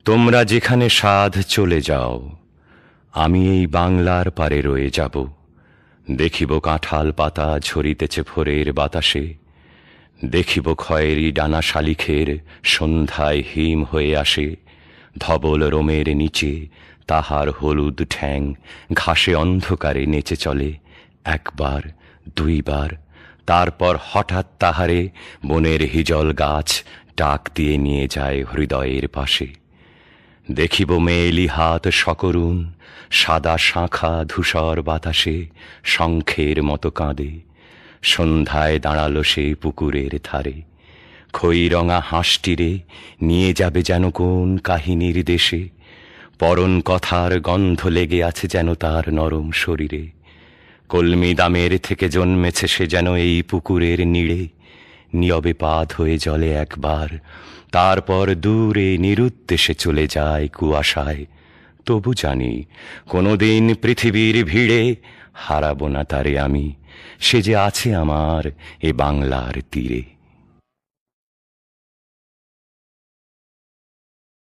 তোমরা যেখানে সাধ চলে যাও, আমি এই বাংলার পারে রয়ে যাব। দেখিব কাঁঠাল পাতা ঝরিতেছে ভোরের বাতাসে, দেখিব খয়েরি ডানা শালিখের সন্ধ্যায় হিম হয়ে আসে। ধবল রোমের নিচে তাহার হলুদ ঠ্যাং ঘাসে অন্ধকারে নেচে চলে, একবার দুইবার, তারপর হঠাৎ তাহারে বনের হিজল গাছ ডাক দিয়ে নিয়ে যায় হৃদয়ের পাশে। দেখিব মেয়েলি হাত সকরুণ, সাদা শাঁখা ধূসর বাতাসে শঙ্খের মতো কাঁদে। সন্ধ্যায় দাঁড়ালো সে পুকুরের ধারে, খইরঙা হাঁসটিরে নিয়ে যাবে যেন কোন কাহিনীর দেশে। পরন কথার গন্ধ লেগে আছে যেন তার নরম শরীরে। কলমি দামের থেকে জন্মেছে সে যেন এই পুকুরের নীড়ে। নীরবে পা ধয়ে জলে একবার, তারপর দূরে নিরুদ্দেশে চলে যায় কুয়াশায়। তবু জানি কোনোদিন পৃথিবীর ভিড়ে হারাবো না তারে আমি, সে যে আছে আমার এ বাংলার তীরে।